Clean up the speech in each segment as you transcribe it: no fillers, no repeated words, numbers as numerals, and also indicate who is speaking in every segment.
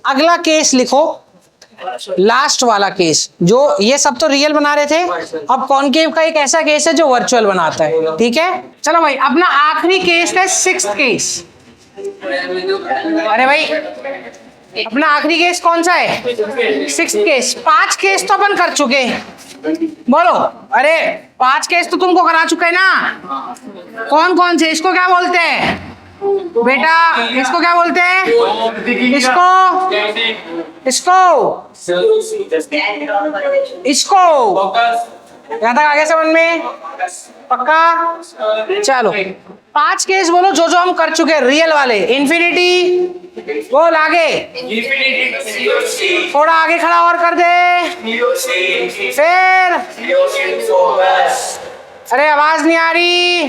Speaker 1: अगला केस लिखो, लास्ट वाला केस। जो ये सब तो रियल बना रहे थे, अब कॉनकेव का एक ऐसा केस है जो वर्चुअल बनाता है। ठीक है, चलो भाई अपना आखिरी केस है सिक्स्थ केस। अरे भाई अपना आखिरी केस कौन सा है? Sixth case. 5 केस तो अपन कर चुके, बोलो। अरे 5 केस तो तुमको करा चुके हैं ना। कौन कौन से? इसको क्या बोलते हैं बेटा? इसको क्या बोलते हैं? इसको यहाँ तक आगे समझ में? पक्का? चलो 5 केस बोलो जो जो हम कर चुके हैं रियल वाले। इन्फिनिटी बोल, आगे थोड़ा आगे खड़ा और कर दे। फिर अरे आवाज नहीं आ रही।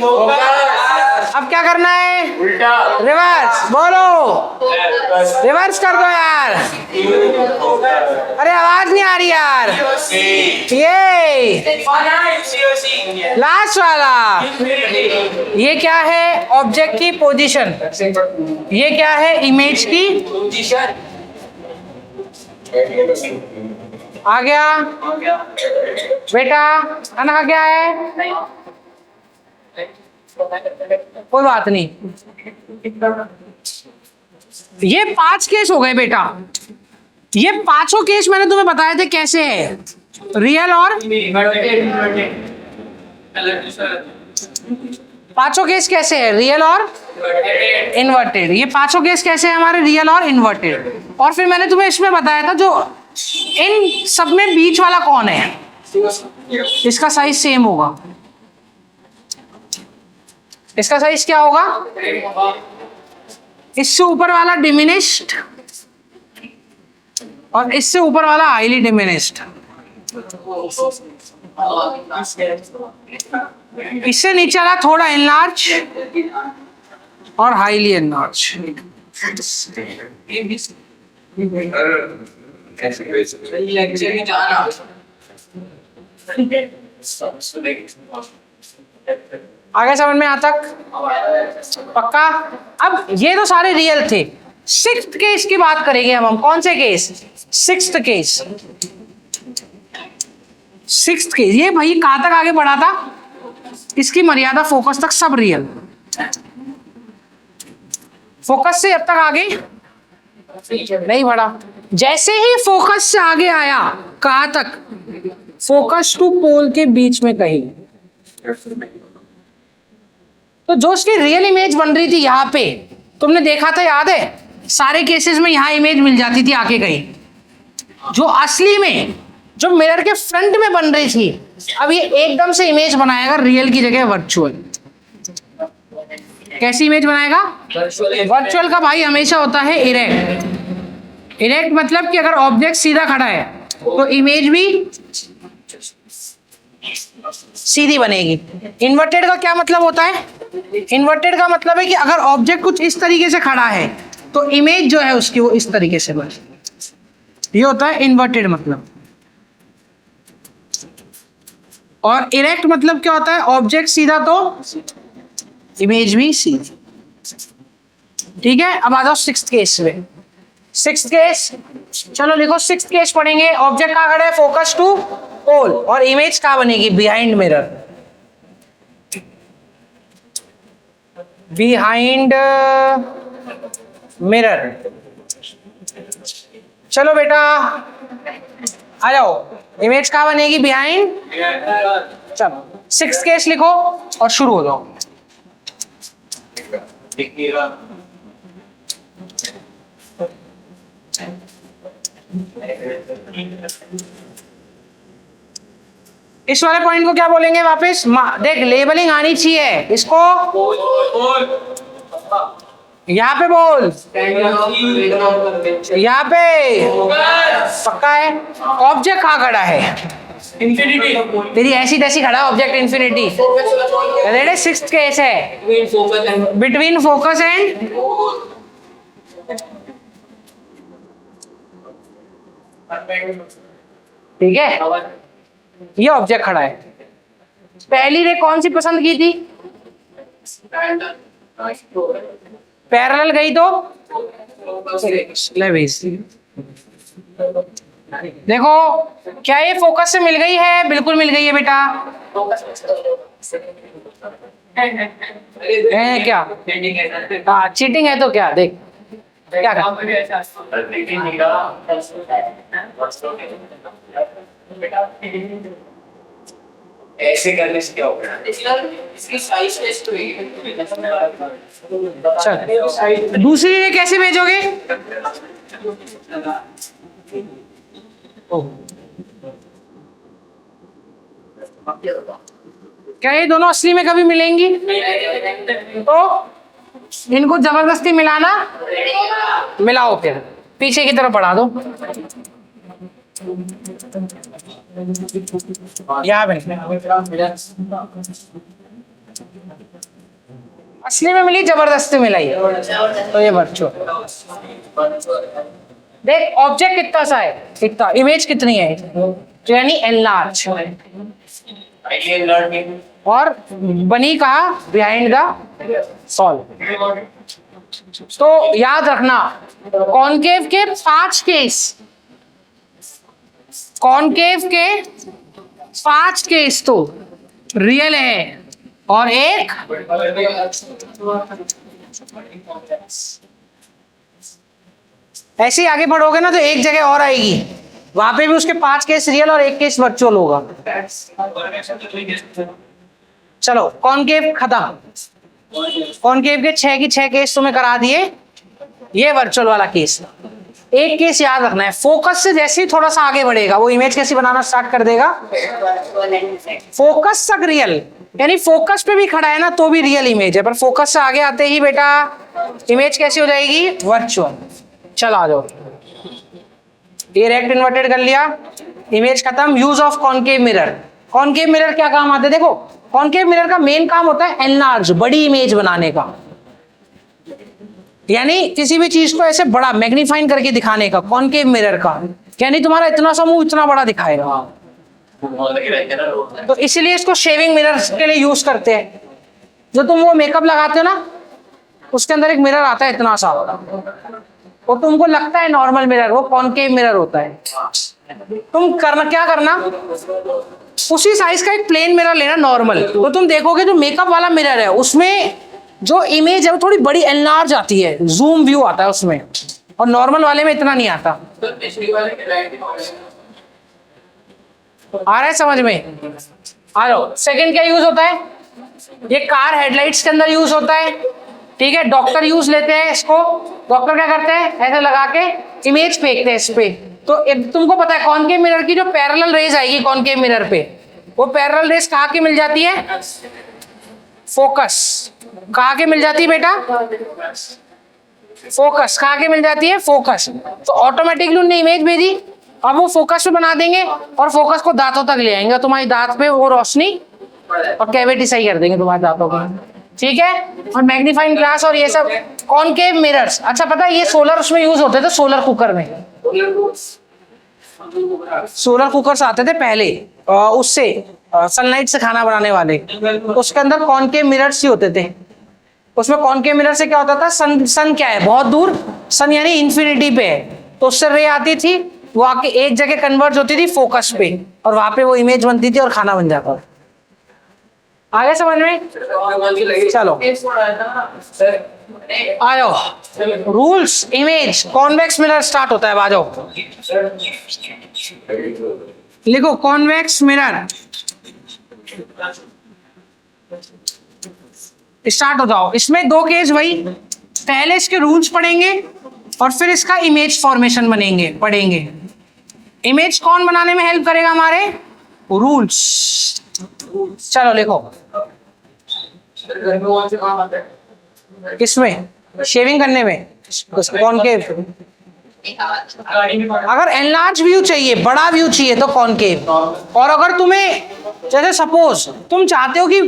Speaker 1: अब क्या करना है? उल्टा रिवर्स बोलो, रिवर्स कर दो यार। अरे आवाज नहीं आ रही यार। ये लास्ट वाला, ये क्या है? ऑब्जेक्ट की पोजीशन। ये क्या है? इमेज की पोजीशन। आ गया बेटा? खाना खा गया है? कोई बात नहीं। ये 5 केस हो गए बेटा। ये 5 केस मैंने तुम्हें बताए थे कैसे है, रियल और 5 केस कैसे है, रियल और इन्वर्टेड। ये 5 केस कैसे है हमारे, रियल और इन्वर्टेड। और फिर मैंने तुम्हें इसमें बताया था जो इन सब में बीच वाला कौन है, इसका साइज सेम होगा। इसका साइज क्या होगा? इससे ऊपर वाला डिमिनिश्ड और इससे ऊपर वाला हाईली डिमिनिश्ड। इससे नीचे वाला थोड़ा एनलार्ज और हाईली एनलार्ज। आगे समझ में यहाँ तक? पक्का? अब ये तो सारे रियल थे। सिक्स्थ केस की बात करेंगे हम। कौन से case? Sixth case. Sixth case ये भाई कहां तक आगे बढ़ा था? इसकी मर्यादा फोकस तक सब रियल। फोकस से अब तक आगे नहीं बढ़ा। जैसे ही फोकस से आगे आया, कहां तक? फोकस टू पोल के बीच में कहीं। तो जो उसकी रियल इमेज बन रही थी यहाँ पे, तुमने देखा था, याद है? सारे केसेस में यहाँ इमेज मिल जाती थी आके कहीं। जो असली में जो मिरर के फ्रंट में बन रही थी, अब ये एकदम से इमेज बनाएगा रियल की जगह वर्चुअल। कैसी इमेज बनाएगा? वर्चुअल का भाई हमेशा होता है इरेक्ट। इरेक्ट मतलब कि अगर ऑब्जेक्ट सीधा खड़ा है तो इमेज भी सीधी बनेगी। इन्वर्टेड का क्या मतलब होता है? इन्वर्टेड का मतलब है कि अगर ऑब्जेक्ट कुछ इस तरीके से खड़ा है तो इमेज जो है उसकी वो इस तरीके से बने। ये होता है इन्वर्टेड मतलब। और इरेक्ट मतलब क्या होता है? ऑब्जेक्ट सीधा तो इमेज भी सीधी। ठीक है, अब आ जाओ सिक्स्थ केस में। सिक्स्थ केस चलो लिखो। सिक्स्थ केस पढ़ेंगे। ऑब्जेक्ट कहाँ खड़ा है? फोकस टू पोल। और इमेज कहाँ बनेगी? Behind mirror. Behind mirror. चलो बेटा आ जाओ। इमेज कहाँ बनेगी? बिहाइंड। चलो सिक्स्थ केस लिखो और शुरू हो जाओ। इस वाले पॉइंट को क्या बोलेंगे वापस? देख लेबलिंग आनी चाहिए इसको। यहाँ पे बोल, यहाँ पे पक्का है। ऑब्जेक्ट कहाँ खड़ा है? इंफिनिटी। तेरी ऐसी तैसी खड़ा ऑब्जेक्ट इंफिनिटी। सिक्स्थ केस है बिटवीन फोकस एंड ठीक है। ये ऑब्जेक्ट खड़ा है। पहली रे कौन सी पसंद की थी? पैरेलल गई तो ले भेज दी। देखो क्या ये फोकस से मिल गई है? बिल्कुल मिल गई है बेटा। है क्या? हाँ चीटिंग है तो क्या? देख क्या कर
Speaker 2: ऐसे करने से क्या होगा? इसकी साइज टेस्ट हुई।
Speaker 1: चल दूसरी ये कैसे भेजोगे? क्या ये दोनों असली में कभी मिलेंगी? तो इनको जबरदस्ती मिलाना, मिलाओ फिर पीछे की तरफ बढ़ा दो। यहाँ पे असली में मिली, जबरदस्ती मिलाई, तो ये वर्चुअल। देख ऑब्जेक्ट कितना सा है, कितना इमेज कितनी है, तो यानी एनलार्ज, और बनी कहा बिहाइंड द सॉल्व। तो याद रखना कॉनकेव के 5 केस, कॉनकेव के 5 केस तो रियल है और एक ऐसे ही आगे बढ़ोगे ना तो एक जगह और आएगी, वहां पे भी उसके 5 केस रियल और 1 केस वर्चुअल होगा। चलो कॉनकेव खत्म। कॉनकेव के 6 की 6 केस तुम्हें करा दिए, ये वर्चुअल वाला केस। एक केस याद रखना है, फोकस से जैसे ही थोड़ा सा आगे बढ़ेगा वो इमेज कैसी बनाना स्टार्ट कर देगा, फोकस तक रियल, यानी फोकस पे भी खड़ा है ना तो भी रियल इमेज है, पर फोकस से आगे आते ही बेटा इमेज कैसी हो जाएगी, वर्चुअल। चलो आ जाओ, ये रेक्ट इन्वर्टेड कर लिया, इमेज खत्म। Use of concave mirror. Concave mirror क्या काम आते हैं? देखो कॉनकेव मिरर का मेन काम होता है एनलार्ज, बड़ी इमेज बनाने का, यानी किसी भी चीज को ऐसे बड़ा मैग्नीफाइन करके दिखाने का। कॉनकेव मिरर का यानी तुम्हारा इतना सा मुंह इतना बड़ा दिखाएगा, तो इसीलिए इसको शेविंग मिरर के लिए यूज करते हैं। जो तुम वो मेकअप लगाते हो ना, उसके अंदर एक मिरर आता है इतना सा, वो तुमको लगता है नॉर्मल मिरर, वो कॉनकेव मिरर होता है। तुम करना क्या करना, उसी साइज का एक प्लेन मिरर लेना नॉर्मल, तो तुम देखोगे जो मेकअप वाला मिरर है उसमें जो इमेज है वो थोड़ी बड़ी एनलार्ज आती है, जूम व्यू आता है उसमें, और नॉर्मल वाले में इतना नहीं आता। आ रहा है समझ में? आ जाओ। सेकंड क्या यूज होता है, ये कार हेडलाइट्स के अंदर यूज होता है, ठीक है। डॉक्टर यूज लेते हैं इसको। डॉक्टर क्या करते हैं, ऐसे लगा के इमेज फेंकते हैं इस पे, तो तुमको पता है कॉनकेव मिरर की जो पैरेलल रेज आएगी कॉनकेव मिरर पे, वो पैरेलल रेज कहाँ की मिल जाती है, फोकस। कहाँ के मिल जाती है बेटा, फोकस। कहाँ के मिल जाती है, फोकस। तो ऑटोमेटिकली उन्होंने इमेज भेजी, अब वो फोकस पे बना देंगे और फोकस को दांतों तक ले आएंगे, तुम्हारी दांत पे वो रोशनी और कैविटी सही कर देंगे तुम्हारे दांतों का, ठीक है। और मैग्नीफाइंग ग्लास और ये सब कॉनकेव मिरर्स। अच्छा पता है ये सोलर उसमें यूज होते थे, सोलर कुकर में। सोलर कुकर्स आते थे पहले, उससे सनलाइट से खाना बनाने वाले, उसके अंदर कॉनकेव मिरर्स ही होते थे। उसमें कॉनकेव मिरर से क्या होता था, सन क्या है, बहुत दूर, सन यानी इंफिनिटी पे है, तो उससे रे आती थी, वो आके एक जगह कन्वर्ट होती थी फोकस पे, और वहां पे वो इमेज बनती थी और खाना बन जाता था। आगे समझ में? चलो आ जाओ। Rules, image, convex mirror start होता है, आ जाओ लिखो कॉन्वेक्स मिरर, स्टार्ट हो जाओ। इसमें 2 केस भाई, पहले इसके रूल्स पढ़ेंगे और फिर इसका इमेज फॉर्मेशन बनेंगे पढ़ेंगे। इमेज कौन बनाने में हेल्प करेगा हमारे, रूल्स। चलो लिखो, किसमें, शेविंग करने में, कॉनकेव। अगर एनलार्ज व्यू चाहिए, बड़ा व्यू चाहिए तो कॉनकेव, और अगर तुम्हें जैसे सपोज तुम चाहते हो कि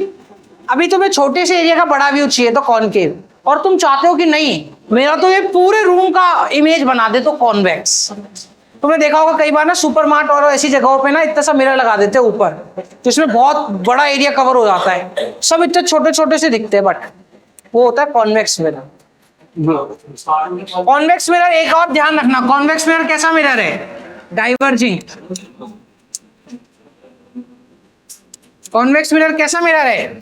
Speaker 1: अभी तुम्हें छोटे से एरिया का बड़ा व्यू चाहिए तो कॉनकेव, और तुम चाहते हो कि नहीं मेरा तो ये पूरे रूम का इमेज बना दे तो कॉन्वेक्स। तुमने देखा होगा कई बार ना सुपरमार्ट और ऐसी जगहों पे ना इतना सा मिरर लगा देते हैं ऊपर, जिसमें बहुत बड़ा एरिया कवर हो जाता है, सब इतने छोटे छोटे से दिखते हैं, बट वो होता है कॉन्वेक्स मिरर। कॉन्वेक्स मिरर, एक और ध्यान रखना, कॉन्वेक्स मिरर कैसा मिरर है? डाइवर्जिंग। कॉन्वेक्स मिरर कैसा मिरर है?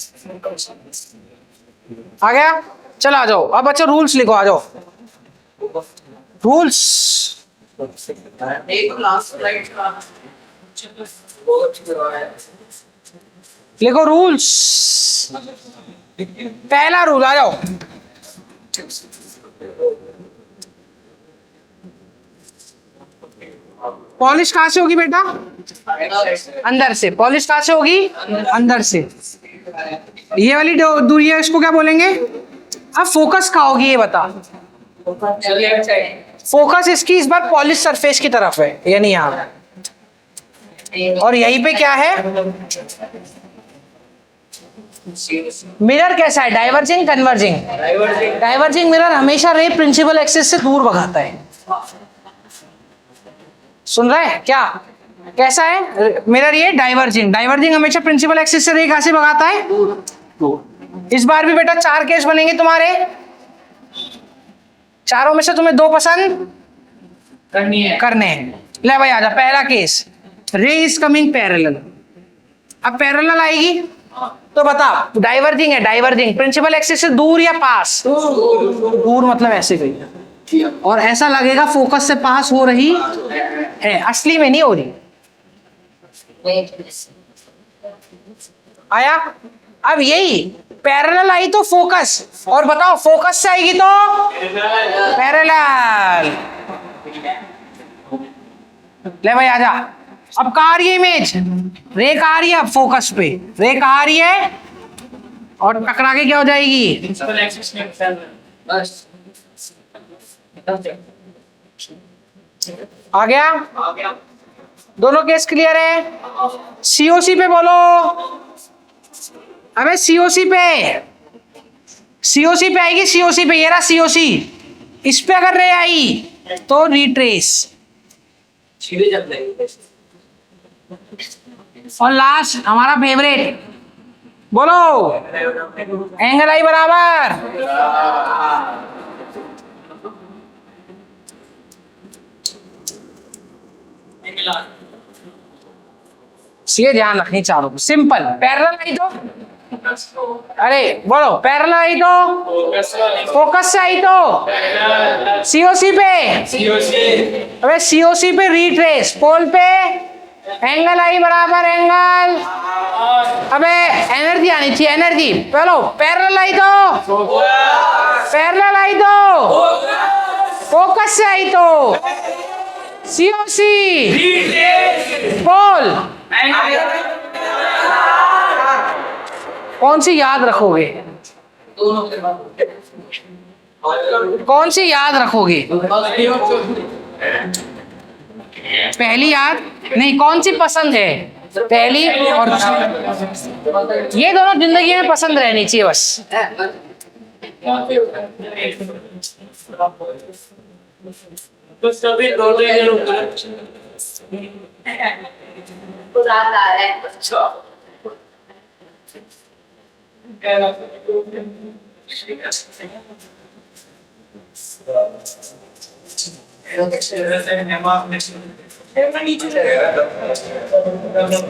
Speaker 1: आ गया? चलो आ जाओ, अब अच्छा रूल्स लिखो, आ जाओ रूल्स।
Speaker 2: एक लास्ट स्लाइड का
Speaker 1: लिखो रूल्स। पहला रूल, आ जाओ। पॉलिश कहां से होगी बेटा? अंदर से। पॉलिश कहां से होगी? अंदर से। ये वाली दूरी है, इसको क्या बोलेंगे? अब फोकस कहाँ होगी ये बता। फोकस इसकी इस बार पॉलिश सरफेस की तरफ है, यानी यहाँ। और यहीं पे क्या है? मिरर कैसा है? Diverging, converging? डाइवर्जिंग मिरर हमेशा रे प्रिंसिपल एक्सिस से दूर भगाता है। सुन रहा है क्या? कैसा है मिरर? ये डाइवर्जिंग। डाइवर्जिंग हमेशा प्रिंसिपल एक्सिस से रे कहां से भगाता है? इस बार भी बेटा 4 केस बनेंगे तुम्हारे, चारों में से तुम्हें 2 पसंद करने हैं। ले भाई आजा, पहला केस, रे इज कमिंग पैरेलल। अब पैरेलल आएगी तो बता, डाइवर्जिंग है, डाइवर्जिंग प्रिंसिपल एक्सिस से दूर या पास? दूर मतलब ऐसे गई, और ऐसा लगेगा फोकस से पास हो रही है, असली में नहीं हो रही। आया? अब यही पैरेलल आई तो फोकस, और बताओ फोकस से आएगी तो पैरेलल। ले भाई आजा, अब कहाँ आ रही है इमेज? रे कहाँ आ रही है? अब फोकस पे रे कहाँ आ रही है, और टकरा के क्या हो जाएगी? आ गया? दोनों केस क्लियर है? सीओसी पे बोलो। अबे सीओसी पे, सीओसी पे आएगी, सीओसी पे, ये रहा सीओसी। इस पे अगर रे आई तो रिट्रेस। और लास्ट हमारा फेवरेट, बोलो, एंगल आई बराबर ये ध्यान रखनी चारों। सिंपल। पैरेलल आई तो, अरे बोलो, पैरेलल आई तो फोकस से आई तो सीओसी पे, अबे सीओसी पे रिट्रेस, पोल पे एंगल आई बराबर एंगल, अबे एनर्जी आनी चाहिए, एनर्जी। बोलो पैरेलल आई तो, पैरेलल आई तो फोकस से आई तो सीओसी पोल। कौन सी याद रखोगे? कौन सी याद रखोगे? पहली याद नहीं, कौन सी पसंद है? पहली और ये दोनों जिंदगी में पसंद रहनी चाहिए बस।
Speaker 2: तो सभी दोनों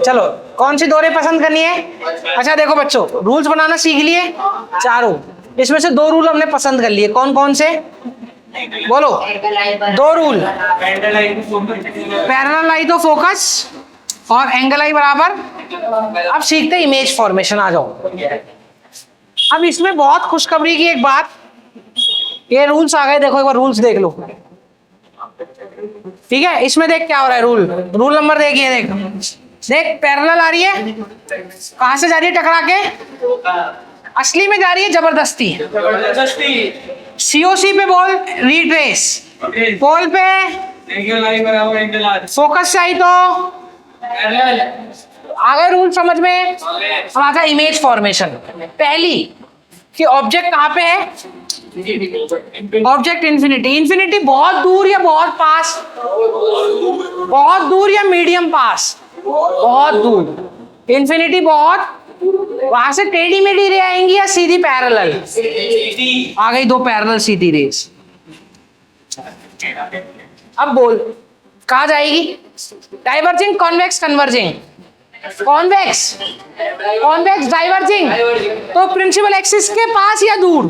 Speaker 1: चलो कौन सी दोहरे पसंद करनी है? अच्छा देखो बच्चों, रूल्स बनाना सीख लिए चारों, इसमें से 2 रूल हमने पसंद कर लिए। कौन कौन से? बोलो 2 रूल। पैरेलल आई तो फोकस, और एंगल आई बराबर। अब सीखते इमेज फॉर्मेशन, आ जाओ। अब इसमें बहुत खुशखबरी की एक बात, ये रूल्स आ गए, देखो एक बार रूल्स देख लो। ठीक है, इसमें देख क्या हो रहा है। रूल नंबर देखिए, देख देख, पैरेलल आ रही है, कहां से जा रही है? टकरा के। असली में जा रही है जबरदस्ती। सीओसी पे बोल रिट्रेस, पोल पे फोकस से आई तो आ गए रूल समझ में। अब आता है इमेज फॉर्मेशन। पहली कि ऑब्जेक्ट कहां पे है? Object infinity. इन्फिनिटी बहुत दूर या बहुत पास? बहुत दूर या मीडियम पास? बहुत दूर। इन्फिनिटी बहुत वहां से टेढ़ी मेढ़ी रे आएंगी या सीधी पैरेलल? आ गई 2 पैरेलल सीधी रेस। अब बोल कहा जाएगी? Diverging, convex, converging? Convex. Convex diverging तो प्रिंसिपल एक्सिस के पास या दूर?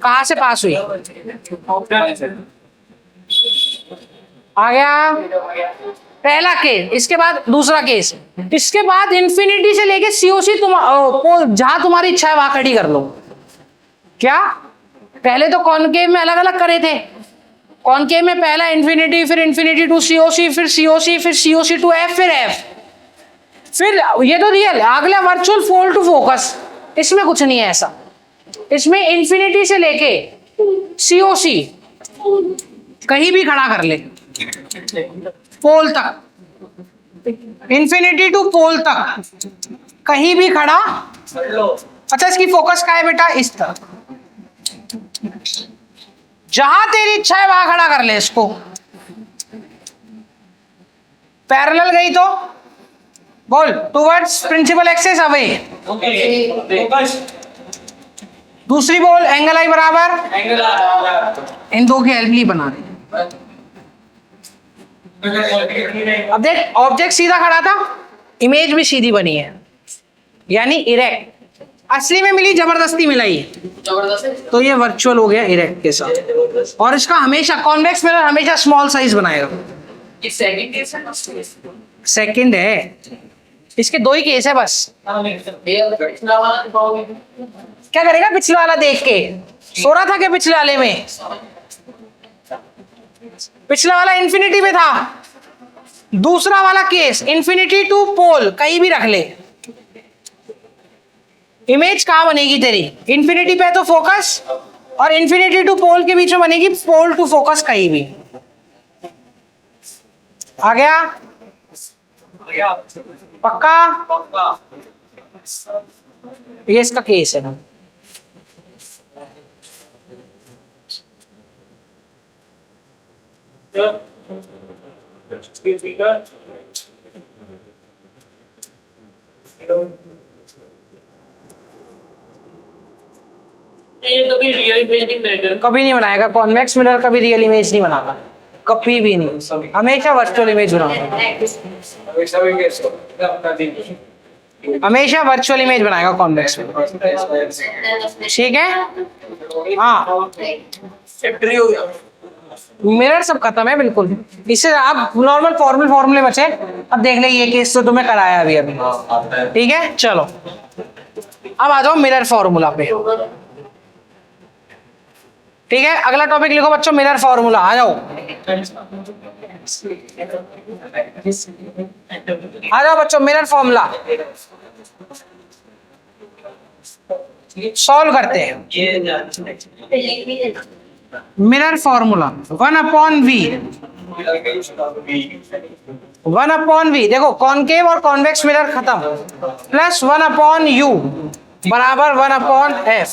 Speaker 1: कहां से पास हुई? आ गया पहला केस। इसके बाद दूसरा केस। इसके बाद इंफिनिटी से लेके सीओसी जहां तुम्हारी इच्छा है वहां खड़ी कर लो। क्या? पहले तो कॉनकेव में अलग अलग करे थे। कॉनकेव में पहला इंफिनिटी, फिर इंफिनिटी टू सीओसी, फिर सीओसी, फिर सीओसी टू एफ, फिर एफ, फिर ये तो रियल। अगला वर्चुअल फोल्ड टू फोकस। इसमें कुछ नहीं है ऐसा। इसमें इंफिनिटी से लेके सीओसी कहीं भी खड़ा कर ले, पोल तक, इंफिनिटी टू पोल तक कहीं भी खड़ा। अच्छा इसकी फोकस का है बेटा? इस तरफ, जहां तेरी इच्छा है वहां खड़ा कर ले इसको। पैरेलल गई तो बोल टुवर्ड्स प्रिंसिपल एक्सिस अवे। दूसरी बोल एंगल आई बराबर, इन दो की एलबी बना दे। अब देख ऑब्जेक्ट सीधा खड़ा था, इमेज भी सीधी बनी है, यानी इरेक्ट। असली में मिली, जबरदस्ती मिलाई, तो ये वर्चुअल हो गया इरेक्ट के साथ। और इसका हमेशा कॉन्वेक्स मिरर हमेशा स्मॉल साइज बनाएगा। सेकंड है, इसके 2 ही केस है बस। क्या करेगा पिछले वाला देख के? सो रहा था क्या पिछले वाले में? पिछला वाला इंफिनिटी में था। दूसरा वाला केस इंफिनिटी टू पोल कहीं भी रख ले, इमेज कहां बनेगी तेरी? इंफिनिटी पे तो फोकस, और इंफिनिटी टू पोल के बीच में बनेगी पोल टू फोकस कहीं भी। आ गया? पक्का? ये इसका केस है ना। कभी नहीं बनाएगा कॉन्वेक्स मिरर, कभी रियल इमेज नहीं बनाता, कभी भी नहीं, हमेशा वर्चुअल इमेज बनाता, हमेशा वर्चुअल इमेज बनाएगा कॉन्वेक्स मिरर। ठीक है? हाँ मिरर सब खत्म है बिल्कुल। इससे आप नॉर्मल फॉर्मूले बचे। अब देख ले ये केस तो तुम्हें कराया अभी। ठीक है चलो अब आ जाओ मिरर फॉर्मूला पे। ठीक है अगला टॉपिक लिखो बच्चों, मिरर फॉर्मूला। आ जाओ बच्चों, मिरर फॉर्मूला सॉल्व करते हैं। Mirror formula 1/v, 1/v। देखो कॉनकेव और कॉन्वेक्स मिरर खत्म, प्लस 1/u बराबर 1/f।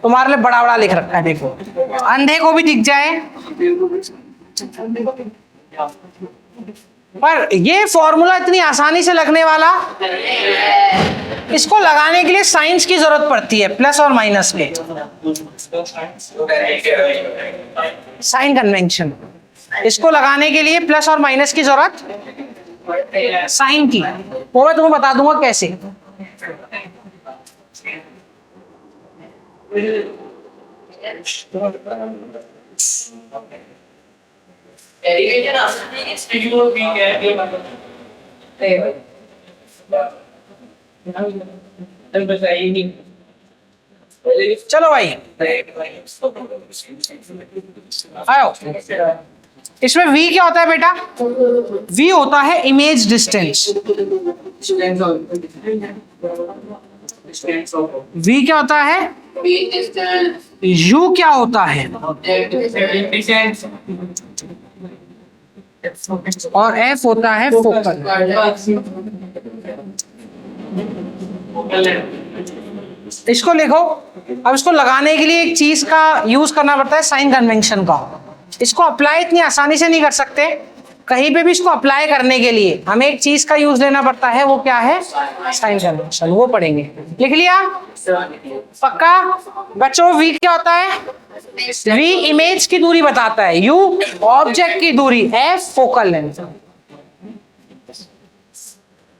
Speaker 1: तुम्हारे लिए बड़ा बड़ा लिख रखा है, देखो अंधे को भी दिख जाए। पर ये फॉर्मूला इतनी आसानी से लगने वाला, इसको लगाने के लिए साइंस की जरूरत पड़ती है, प्लस और माइनस के साइन कन्वेंशन। इसको लगाने के लिए प्लस और माइनस की जरूरत साइन की, वो मैं तुम्हें बता दूंगा कैसे। चलो भाई आओ, इसमें v क्या होता है बेटा? v होता है इमेज डिस्टेंस। v क्या होता है? u क्या होता है? और f होता है फोकल। इसको लिखो। अब इसको लगाने के लिए एक चीज का यूज करना पड़ता है, साइन कन्वेंशन का। इसको अप्लाई इतनी आसानी से नहीं कर सकते, कहीं पे भी इसको अप्लाई करने के लिए हमें एक चीज का यूज लेना पड़ता है, वो क्या है? साइन कन्वेंशन, वो पढ़ेंगे। लिख लिया? पक्का? बच्चों v क्या होता है? v इमेज की दूरी बताता है, u ऑब्जेक्ट की दूरी, f फोकल लेंथ।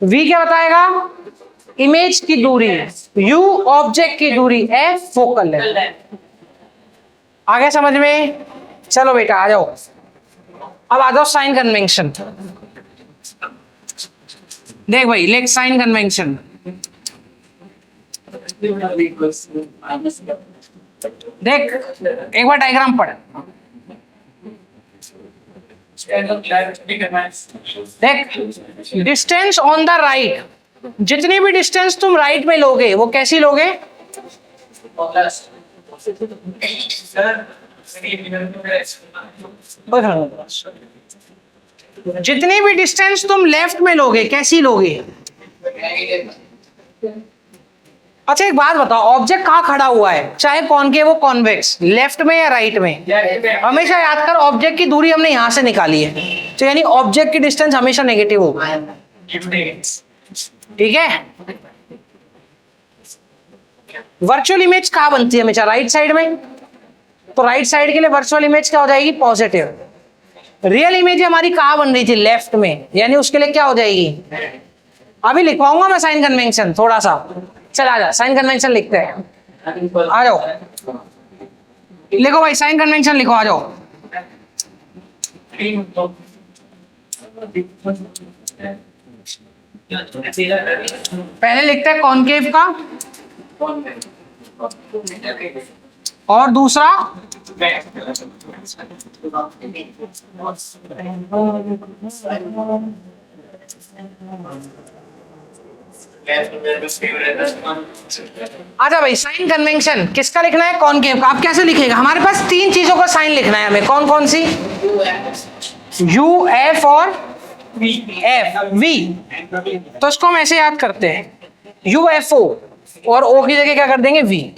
Speaker 1: v क्या बताएगा? इमेज की दूरी, u ऑब्जेक्ट की दूरी, f फोकल लेंथ। आगे समझ में? चलो बेटा आ जाओ, अब आ जाओ साइन कन्वेंशन। देख भाई, लेट साइन कन्वेंशन। देख एक बार डायग्राम पढ़। देख डिस्टेंस ऑन द राइट, जितनी भी डिस्टेंस तुम राइट में लोगे वो कैसी लोगे? जितनी भी डिस्टेंस तुम लेफ्ट में लोगे कैसी लोगे? अच्छा एक बात बताओ, ऑब्जेक्ट कहाँ खड़ा हुआ है, चाहे कॉनकेव हो कॉन्वेक्स, लेफ्ट में या राइट में? हमेशा याद कर, ऑब्जेक्ट की दूरी हमने यहां से निकाली है, तो यानी ऑब्जेक्ट की डिस्टेंस हमेशा नेगेटिव होगा। ठीक है? वर्चुअल इमेज कहाँ बनती है हमेशा? राइट साइड में। तो राइट साइड के लिए वर्चुअल इमेज क्या हो जाएगी? पॉजिटिव। रियल इमेज हमारी कहाँ बन रही थी? लेफ्ट में, यानी उसके लिए क्या हो जाएगी? अभी लिखवाऊंगा मैं साइन कन्वेंशन थोड़ा सा। चल आ जा, साइन कन्वेंशन लिखते हैं। आ जाओ, लिखो भाई साइन कन्वेंशन लिखो, आ जाओ। पहले लिखते हैं कॉनकेव का, और दूसरा आजा भाई, साइन कन्वेंशन किसका लिखना है? कॉनकेव का। आप कैसे लिखेगा? हमारे पास तीन चीजों का साइन लिखना है हमें। कौन कौन सी? यू, एफ और एफ, वी। तो इसको हम ऐसे याद करते हैं, यू एफ ओ, और ओ की जगह क्या कर देंगे? वी।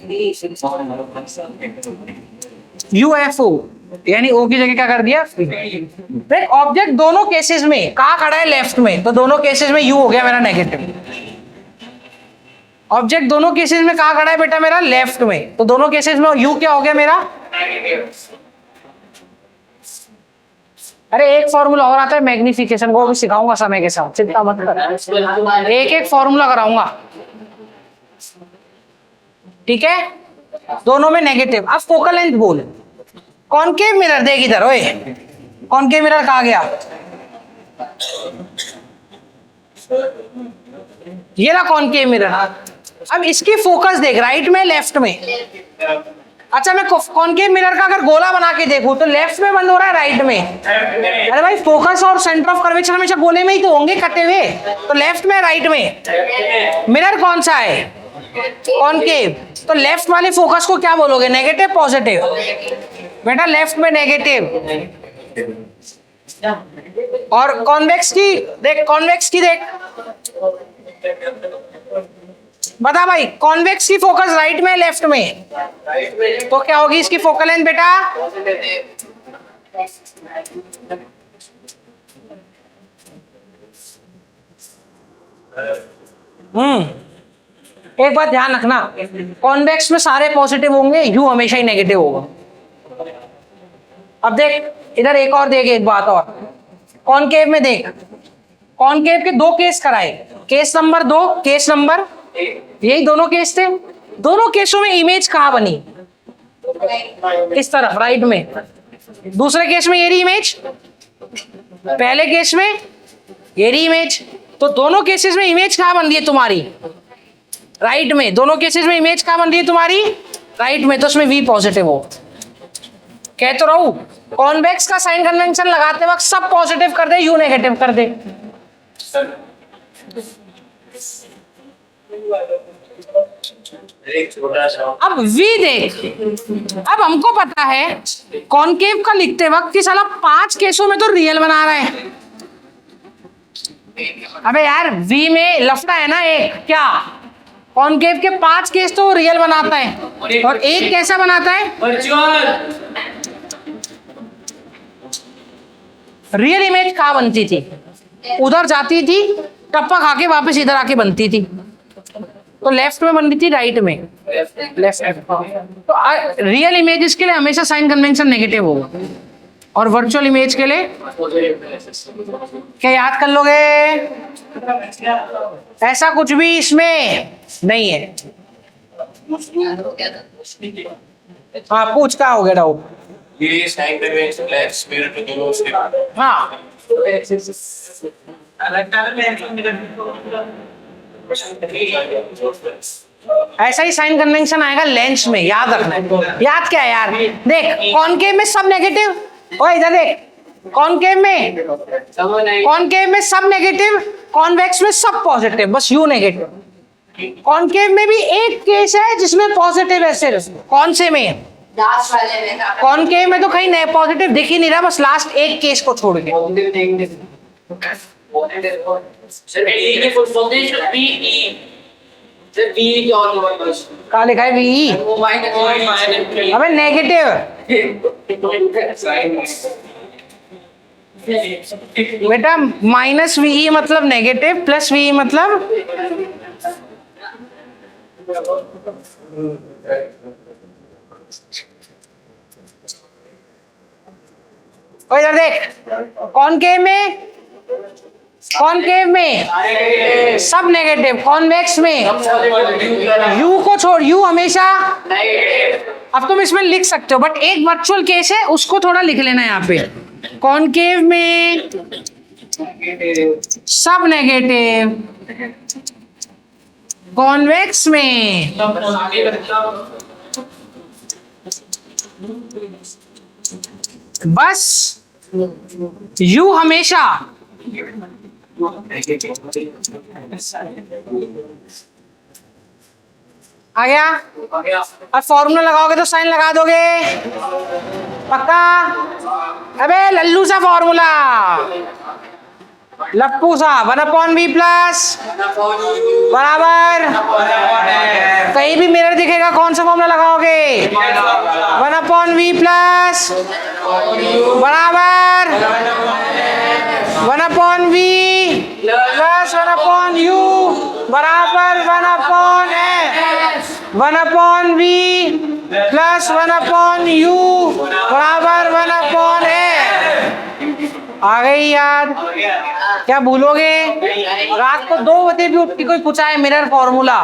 Speaker 1: यू एफ ओ यानी ओ की जगह क्या कर दिया? देख ऑब्जेक्ट दोनों केसेस में कहाँ खड़ा है? लेफ्ट में, तो दोनों केसेस में यू हो गया मेरा नेगेटिव। ऑब्जेक्ट दोनों केसेस में कहाँ खड़ा है बेटा? मेरा लेफ्ट में, तो दोनों केसेस में यू क्या हो गया मेरा? अरे एक फॉर्मूला और आता है मैग्निफिकेशन, वो भी सिखाऊंगा समय के साथ, चिंता मत कर, एक एक फॉर्मूला कराऊंगा। ठीक है? दोनों में नेगेटिव। अब फोकल लेंथ बोल। कॉनकेव मिरर देख इधर, ओए कॉनकेव मिरर कहाँ गया? ये रहा कॉनकेव मिरर। अब इसकी फोकस देख, राइट में लेफ्ट में। अच्छा मैं कॉनकेव मिरर का अगर गोला बना के देखूं तो लेफ्ट में बंद हो रहा है राइट में? अरे भाई फोकस और सेंटर ऑफ कर्वेचर हमेशा गोले में ही तो होंगे कटे हुए, तो लेफ्ट में राइट में? मिरर कौन सा है? कॉनकेव। तो लेफ्ट वाले फोकस को क्या बोलोगे? Negative positive? बेटा लेफ्ट में नेगेटिव। और कॉन्वेक्स की देख, कॉन्वेक्स की देख, बता भाई कॉन्वेक्स की फोकस राइट में लेफ्ट में? तो क्या होगी इसकी फोकल लेंथ बेटा? एक बात ध्यान रखना, कॉन्वेक्स में सारे पॉजिटिव होंगे, यू हमेशा ही नेगेटिव होगा। अब देख इधर एक और देख, एक बात और, कॉनकेव में देख, कॉनकेव के दो केस कराए, केस नंबर 2, केस नंबर, यही दोनों केस थे। दोनों केसों में इमेज कहाँ बनी? इस तरफ राइट में। दूसरे केस में ये रही इमेज, पहले केस में ये रही इमेज। तो दोनों केसेस में इमेज कहाँ बन रही है तुम्हारी? राइट में। दोनों केसेस में इमेज कहाँ बन रही है तुम्हारी? राइट में। तो उसमें वी पॉजिटिव हो। कह तो रहूं, कॉन्वेक्स का साइन कन्वेंशन लगाते वक्त सब पॉजिटिव कर दे, यू नेगेटिव कर दे। अब V देख, अब हमको पता है कॉनकेव का लिखते वक्त कि साला 5 केसों में तो रियल बना रहा है। अबे यार V में लफड़ा है ना एक, क्या? कॉनकेव के 5 केस तो रियल बनाता है, और एक कैसा बनाता है? रियल इमेज कहाँ बनती थी? उधर जाती थी, टप्पा खा के वापस इधर आके बनती थी। तो लेफ्ट में बन रही थी, राइट में? लेफ्ट में। तो रियल इमेजेस के लिए हमेशा साइन कन्वेंशन नेगेटिव होगा, और वर्चुअल इमेज के लिए क्या याद कर लोगे? ऐसा कुछ भी इसमें नहीं है। हाँ पूछ, क्या हो गया डाउट?
Speaker 2: ये sign convention left mirror to दोनों से।
Speaker 1: हाँ ऐसा ही साइन कन्वेंशन आएगा लेंस में, याद रखना है। याद क्या है यार? देख कॉनकेव में सब नेगेटिव, ओ इधर देख, कॉनकेव में सब नेगेटिव, कॉन्वेक्स में सब पॉजिटिव, बस यू नेगेटिव। कॉनकेव में भी एक केस है जिसमें पॉजिटिव है सिर्फ, कौन से में?
Speaker 3: लास्ट वाले में था।
Speaker 1: कॉनकेव में तो कहीं नए पॉजिटिव दिख ही नहीं रहा, बस लास्ट एक केस को छोड़ के।
Speaker 2: सर ए की full form is BE. Sir BE की और नंबर्स
Speaker 1: कहा लिखा है वी?
Speaker 2: वो माइनस
Speaker 1: अबे नेगेटिव बेटा, माइनस वी मतलब नेगेटिव, प्लस वी मतलब ओ इधर देख, कॉनकेव में सब नेगेटिव, कॉन्वेक्स में यू को छोड़, यू हमेशा। अब तुम इसमें लिख सकते हो, बट एक वर्चुअल केस है उसको थोड़ा लिख लेना यहाँ पे। कॉनकेव में सब नेगेटिव, कॉन्वेक्स में बस यू हमेशा। आ गया? अब फॉर्मूला लगाओगे तो साइन लगा दोगे पक्का? अबे लल्लू सा फॉर्मूला, लप्पू सा, 1/v प्लस बराबर, कहीं भी मिरर दिखेगा कौन सा फॉर्मूला लगाओगे? 1/v प्लस बराबर 1/v प्लस 1/u बराबर 1/v प्लस 1/u बराबर 1/f। आ गई याद? क्या भूलोगे? रात को 2 बजे भी उठ के कोई पूछा है मिरर फॉर्मूला,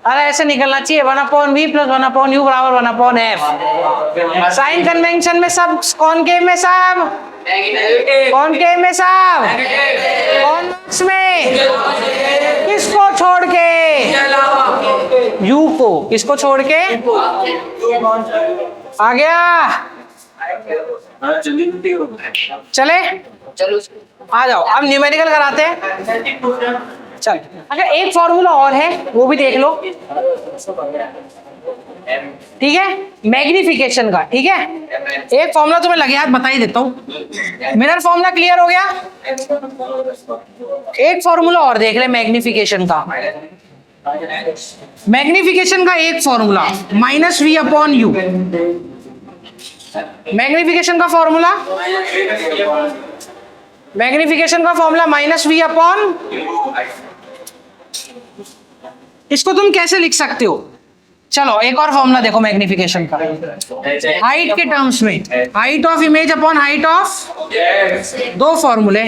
Speaker 1: अरे ऐसे निकलना चाहिए 1/v प्लस 1/u बराबर 1/f। साइन कन्वेंशन में सब, कॉनकेव में सब, कॉनकेव में सब, कॉन्वेक्स में किसको छोड़ के? यू को, किसको छोड़ के? आ गया? चले
Speaker 2: चलो
Speaker 1: आ जाओ, अब न्यूमेरिकल कराते हैं। चल अच्छा, एक फॉर्मूला और है वो भी देख लो, ठीक है? मैग्निफिकेशन का, ठीक है? एक फॉर्मूला तुम्हें लगे हाथ बता ही देता हूँ। मिरर फॉर्मूला क्लियर हो गया? एक फॉर्मूला और देख ले मैग्निफिकेशन का। मैग्निफिकेशन का एक फॉर्मूला -v/u। मैग्निफिकेशन का फॉर्मूला, मैग्निफिकेशन का फॉर्मूला -v/, इसको तुम कैसे लिख सकते हो? चलो एक और फॉर्मूला देखो मैग्निफिकेशन का, हाइट के टर्म्स में, height of image upon height of, 2 फॉर्मूले।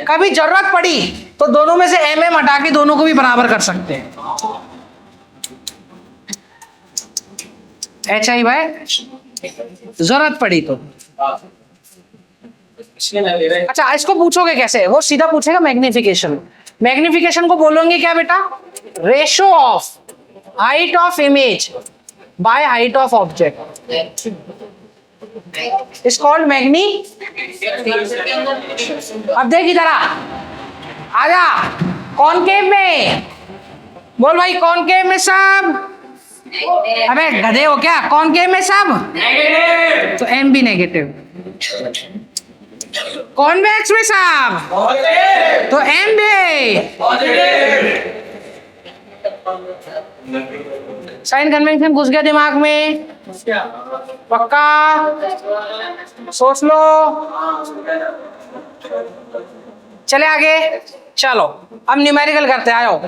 Speaker 1: कभी जरूरत पड़ी तो दोनों में से mm हटा के दोनों को भी बराबर कर सकते हैं। HI भाई जरूरत पड़ी तो। अच्छा इसको पूछोगे कैसे? वो सीधा पूछेगा मैग्निफिकेशन। मैग्निफिकेशन को बोलोगे क्या बेटा? Ratio of height of image by height of object is called मैग्नी। अब देख इधर आजा, कॉनकेव में बोल भाई, कॉनकेव में सब, अबे गधे हो क्या? कॉनकेव में सब नेगेटिव, तो एम भी नेगेटिव। कॉन्वेक्स में सब तो एम भी। साइन कन्वेंशन घुस गया दिमाग में पक्का? सोच लो। चले आगे, चलो अब न्यूमेरिकल करते हैं, आओ।